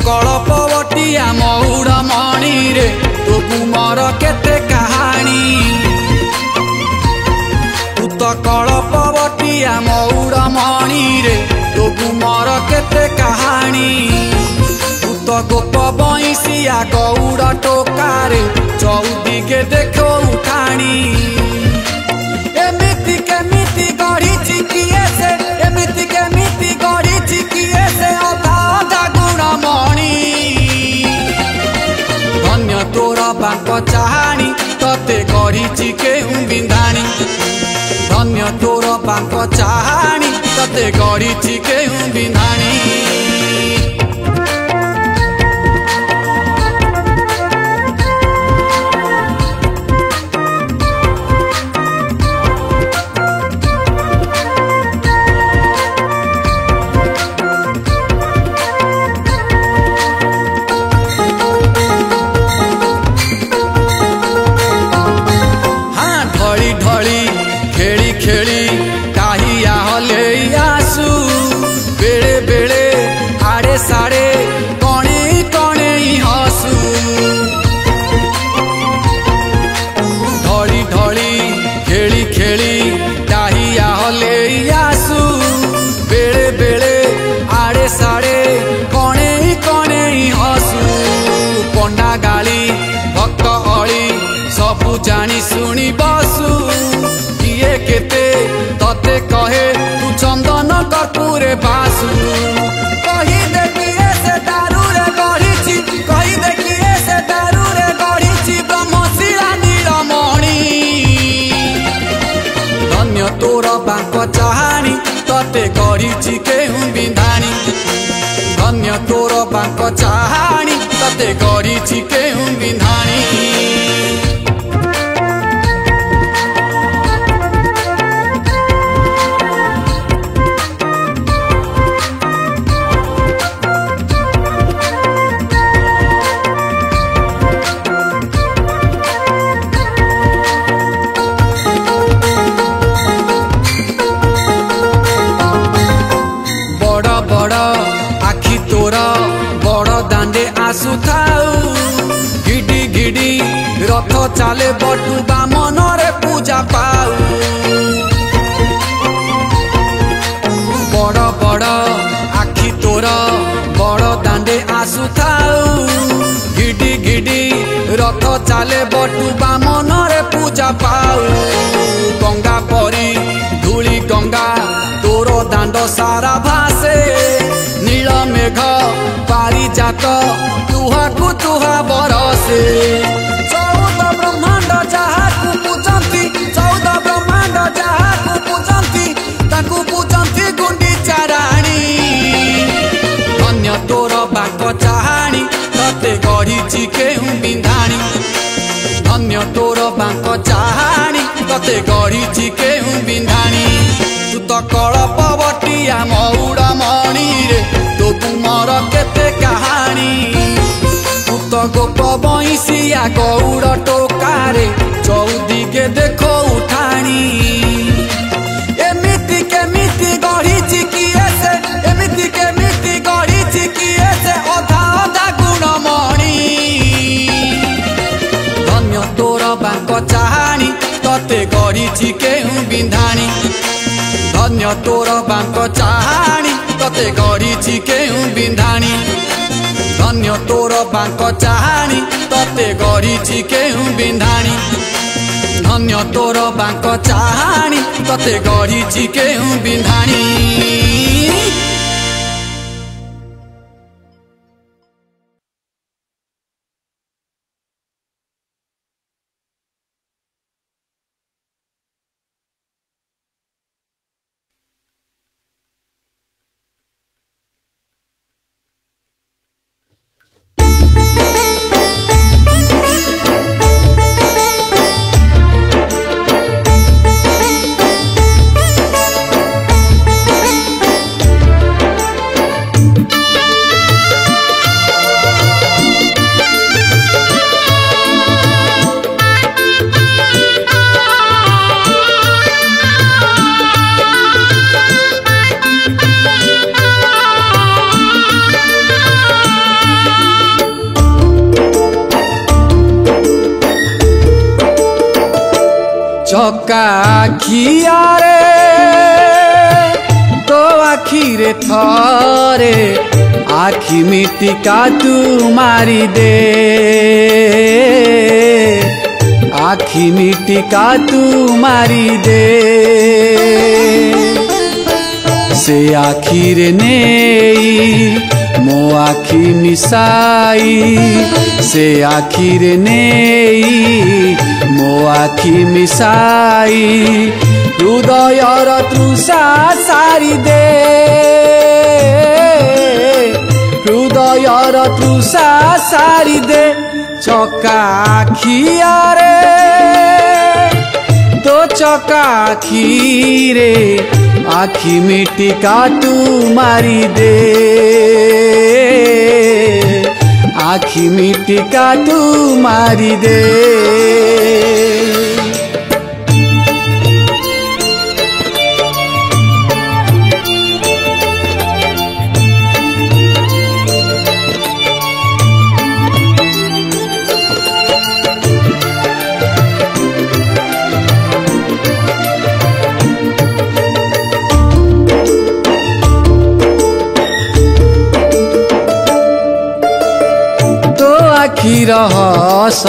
कलपवटिया मऊड़ मणि रे तो गुमर केते कहानी। तू तो कलपवटिया मऊड़ मणि रे तो गुमर केते कहानी। तू तो गोप बईसिया गौड़ टोकारे चौदिगे देखो उठाणी। एमिति केमिति गढ़ी किए से एमिति केमिति गढ़ी किए से अधा अधा गुणमणि। धन्य तोर बांक चाहाणी तते गढ़ी केहू बिंधाणी। धन्य तोर बांक चाहाणी तते गढ़ी केहू बिंधाणी। खेली खेली काहिया हले आसू बेड़े बेड़े आड़े साड़े कणे कणे हसू। ढली ढली खेली खेली काहिया हले आसू बेड़े बेड़े आड़े साड़े कणे कणे हसू। पंडा गाली भक्त अली सबू जानी सुनी बसू। किए केते तते कहे तू चंदन कर्पूरे बासु। कही देखिए से दारू रे गढ़ी कही देखिए से दारू रे गढ़ी ब्रह्मशिला नीलमणि। धन्य तोर बांक चाहाणी तते गढ़ी केहू बिंधाणी। धन्य तोर बांक चाहाणी तते गढ़ी केहू बिंधाणी। आखि तोर बड़ दांडे आसु थाऊ। गिडी गिडी रथ चाले बटुबा मनरे पूजा पाऊ। बड़ बड़ आखि तोर बड़ दांडे आसु थाऊ। गिडी गिडी रथ चाले बटुबा मनरे पूजा पाऊ। गंगा परी धूली गंगा तोर दांड सारा भासे। नील मेघ पारिजात तुहाकू तुहा बरसे। 14 ब्रह्मांड जहाकू पूजंती 14 ब्रह्मांड जहाकू पूजंती ताकू पूजंती गुंडीचा राणी। धन्य तोर बांक चाहाणी तते गढ़ी केहू बिंधाणी। धन्य तोर बांक चाहाणी तते गढ़ी केहू बिंधाणी। तू तो कलपवटिया मऊड़ मणि रे तो तुमर केते कहानी। तू तो गोप बईसिया गौड़ टोकारे चौदिगे देखो उठाणी। एमिति केमिति गढ़ी किए से एमिति केमिति गढ़ी किए से अधा अधा गुणमणि। धन्य तोर बांक चाहाणी तते गढ़ी केहू बिंधाणी। धन्य तोर बांक चाहाणी तते गढ़ी केहू बिंधाणी। धन्य तोर बांक चाहाणी तते गढ़ी केहू बिंधाणी। धन्य तोर बांक चाहाणी तते गढ़ी केहू बिंधाणी। चका आखिया रे तो आखिरे थरे आखि मिटिका तू मारी दे आखि मिटिका तू मारी दे से आखिरे नेई मो आखि मिसाई से आखिरे नेई मो आखि मिसाई हृदयर तृषा सारी दे हृदयर तृषा सारी दे चका आखिया रे तो चका आखिरे आखि मिटिका तू मारी दे आखि मिटिका तू मारी दे आखिर हस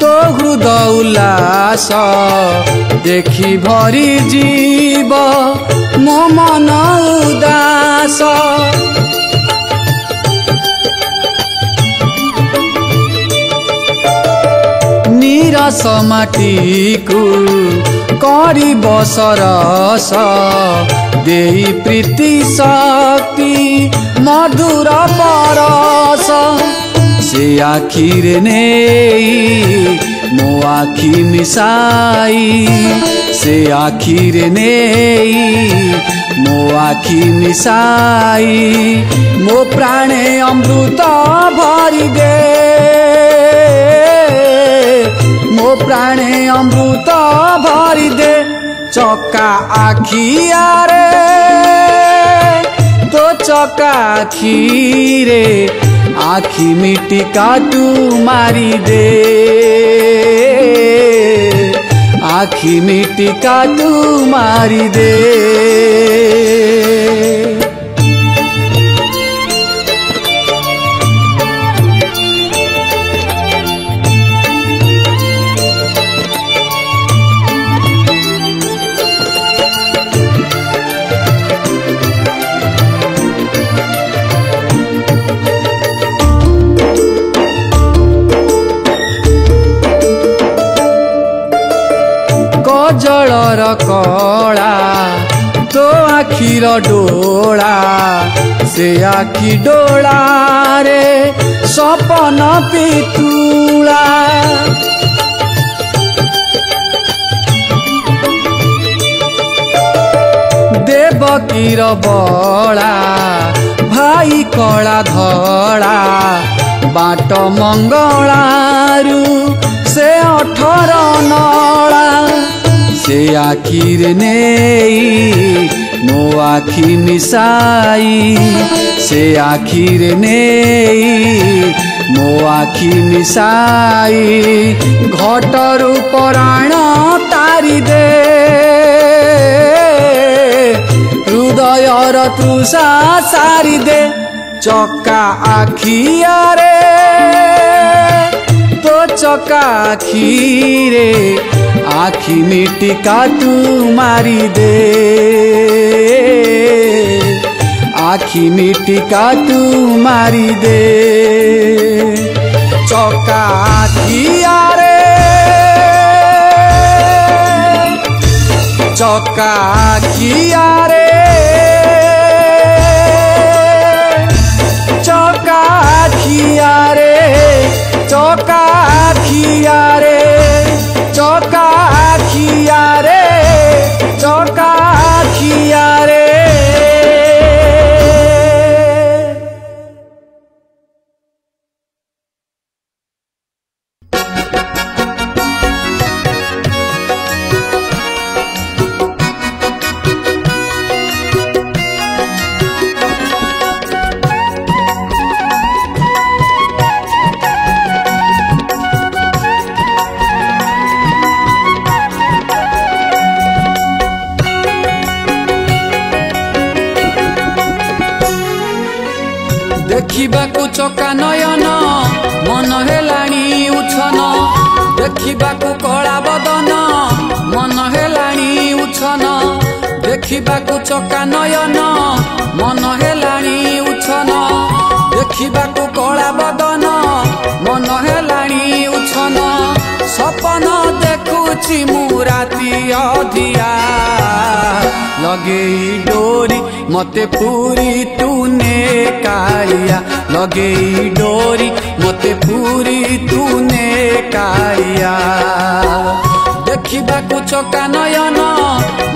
तो हृदय उल्लास देखी भरी जीव मो मन उदास नीरस माटी को करी बसरस देई प्रीति शक्ति मधुर परस से आखिरे नेई मो आखि मिसाई से आखिरे नेई मो आखि मिसाई मो प्राणे अमृत भरी दे मो प्राणे अमृत भरी दे चका आखिया रे तो चका आखिरे आखि मिटिका तू मारी दे आखि मिटिका तू मारी दे जलर कला तो आखिर डोला से आखि डोला रे सपन पितुला देवकीर बला भाई कला धला बाट मंगलारू से 18 नला से आखिरे नेई मो आखि मिसाई से आखिरे नेई मो आखि मिसाई घटरू पराण तारी दे हृदयर तृषा सारी दे चका आखिया रे तो चका आखिरे आखि मिटिका तू मारी दे आखि मिटिका तू मारी दे चका आखिया रे चका आखिया रे चका आखिया रे चका आखिया रे चका आखिया रे चका आखिया रे चका नयन मन हेलाणी उछन देखिबाकू कला बदन मन हेलाणी उछन देखिबाकू चका नयन मन हेलाणी उछन देखिबाकू कला बदन मन हेलाणी उछन सपन देखुची मु राती अधिया लगेई डोरी मते पूरी तूने कालिया लगेई डोरी मते पूरी तूने कालिया देखिबाकू चका नयन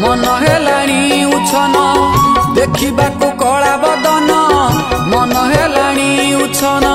मन हेलाणी उछन देखिबाकू कला बदन मन हेलाणी उछन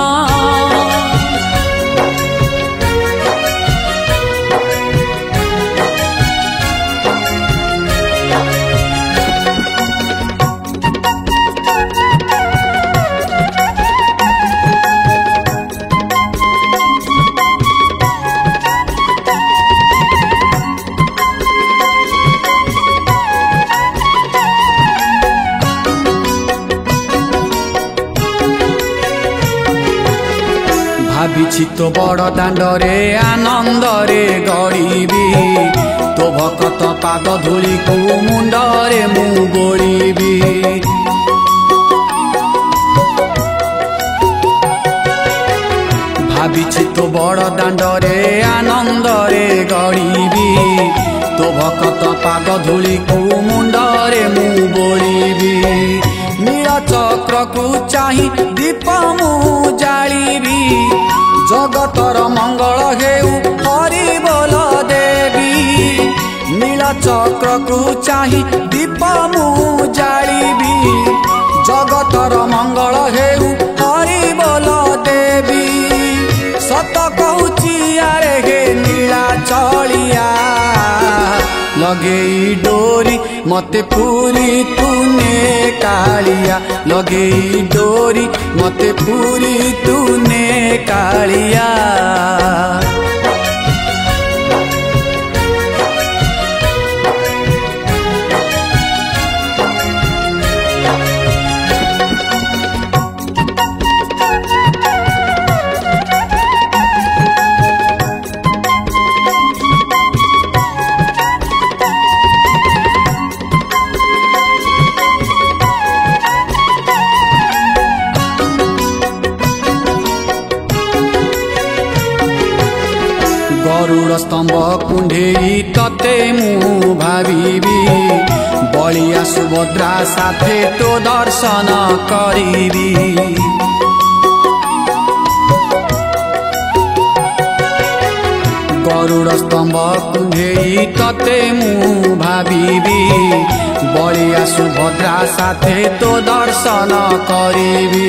भाविछि तो बड़ दांडरे आनंदरे गड़ीबी तो भकत पाद धूली को मुंडरे मु बोलीबी भाविछि तो बड़ दांडरे आनंदरे गड़ीबी तो भकत पाद धूली को मुंडरे मु बोलीबी नील चक्र को चाही दीप मु जालीबी जगतर मंगल हेउ हरि बोल देवी नील चक्र को चाही दीप मु जालीबी जगतर मंगल हेउ हरि बोल देवी सत कहूची आरे हे नीला चलिया लगेई डोरी मते पूरी तूने कालिया लगेई डोरी मते पूरी तूने कालिया गरुड़ स्तंभ कुंढेई तते मु भाविबी बलिया सुभद्रा साथे तो दर्शन करीबी गरुड़ स्तंभ कुंढेई तते मु भाविबी बलिया सुभद्रा साथे तो दर्शन करीबी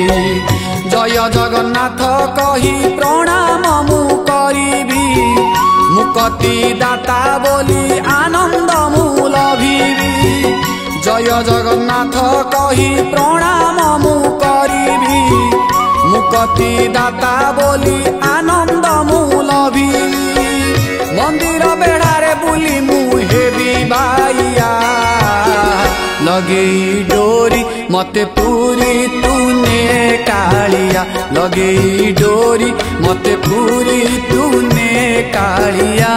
जय जगन्नाथ कही प्रणाम मु करीबी मुक्ति दाता बोली आनंद मु लभिबी जय जगन्नाथ कही प्रणाम मु करीबी मुक्ति दाता बोली आनंद मु लभिबी मंदिर बेढ़ारे बुली मु हेबी बाइया लगेई डोरी मते पूरी तूने कालिया लगेई डोरी मते पूरी तूने कालिया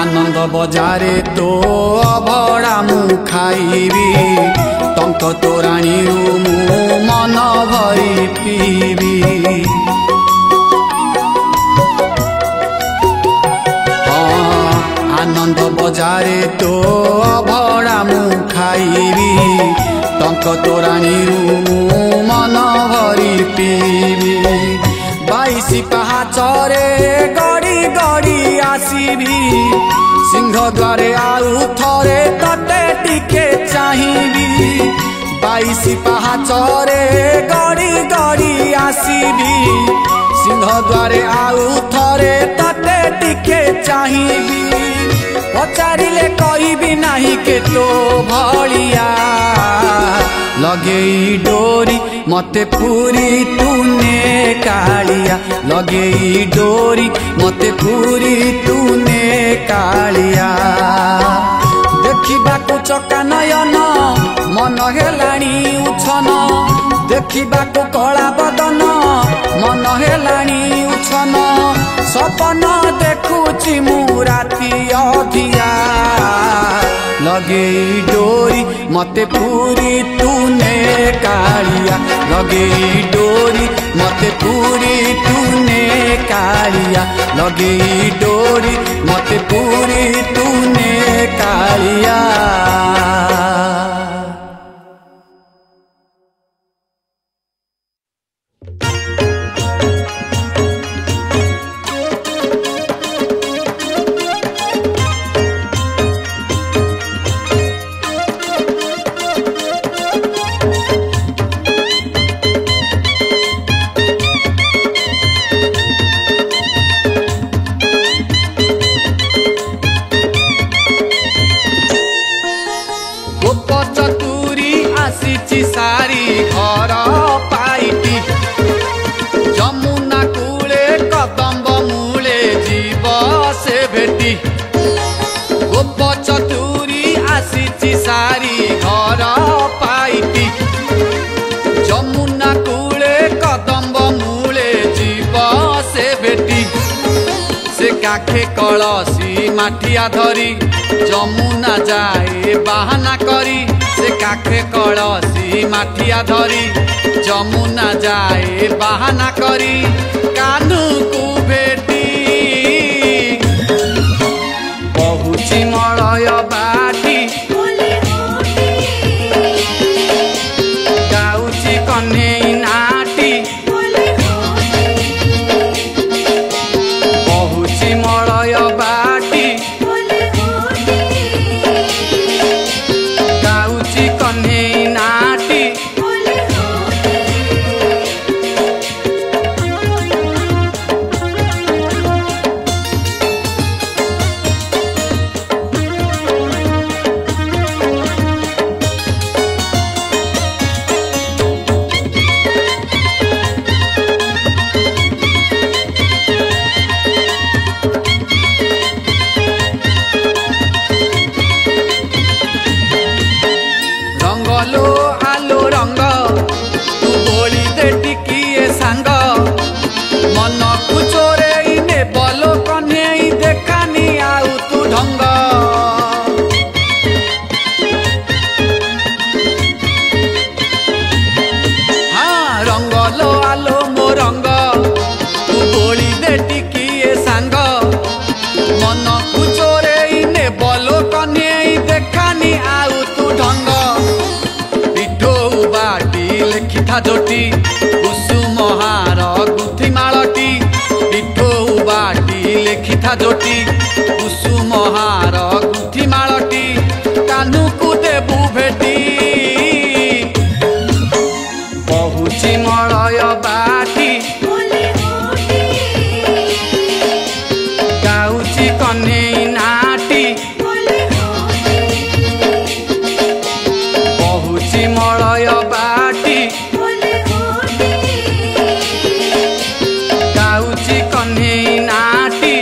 आनंद बजारे तो अभड़ा मु खाइबी टंक तोराणी मु मन भरी पीबी आनंद बजारे तो अभड़ा मु खाइबी टंक तोराणी मु मन भरी पीबी 22 पाहाचरे गड़ी गड़ी आसीबी सिंह द्वारे आउ थरे तते टिके चाहिबी बाईसी पाहाचरे गड़ी गड़ी आसीबी सिंह द्वारे आउ थरे तते टिके चाहिबी पचारिले कहबी नाही के तो भलिया लगेई डोरी मते पूरी तूने कालिया लगेई डोरी मते पूरी तूने कालिया देखिबाकु चका नयन मन हेलाणी उछन देखिबाकु कला बदन मन हेलाणी उछन सपन देखुची मु राति अधिया लगेई डोरी मते पूरी तूने कालिया लगेई डोरी मते पूरी तूने कालिया लगेई डोरी मते पूरी तूने कालिया। सारी घर पाइटी जमुना कूले कदम्ब मूले जीव से भेटी गोप चतुरी आसीची सारी घर पाइटी जमुना कूले कदम्ब मूले जीव से भेटी से काखे कलसी माठिया धरी जमुना जाए बाहाना करी से काखे कलसी माठिया धरी जमुना जाए बाहाना करी कान्हू को भेटी बहुची मलय बाटी गाउची कन्हई नाटी बहुची मलय बाटी कन्हई नाटी जोटी कुसुमहार गुथिमालटी पिठो बाटी लेखिथा जोटी कुसुमहार गुथिमालटी कान्हू को देबू भेटी बहुची मलय बाटी गाउची कन्हई नाटी बहुची मलय बाटी कन्हई नाटी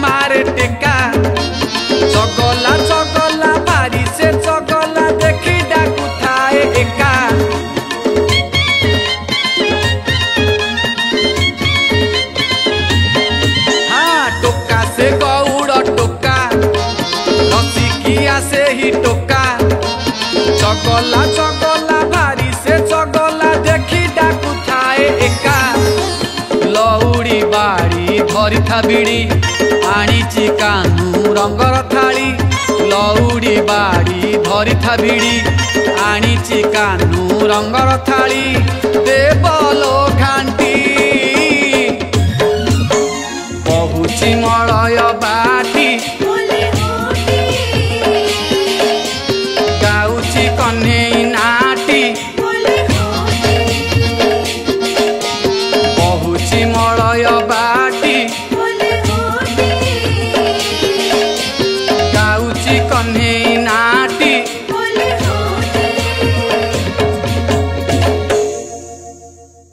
मारे टेका चगला चगला बारी से चगला देखी डाकू थाए एका हाँ टोका से गौड़ टोका रसिकिया से ही टोका चगला भारी से चगला देखी डाकू थाए एका लौड़ी बाड़ी धरी था बिड़ी आनीची कानू रंगर थाली लौड़ी बाड़ी धरी था बिड़ी आनीची कानू रंगर थाली देव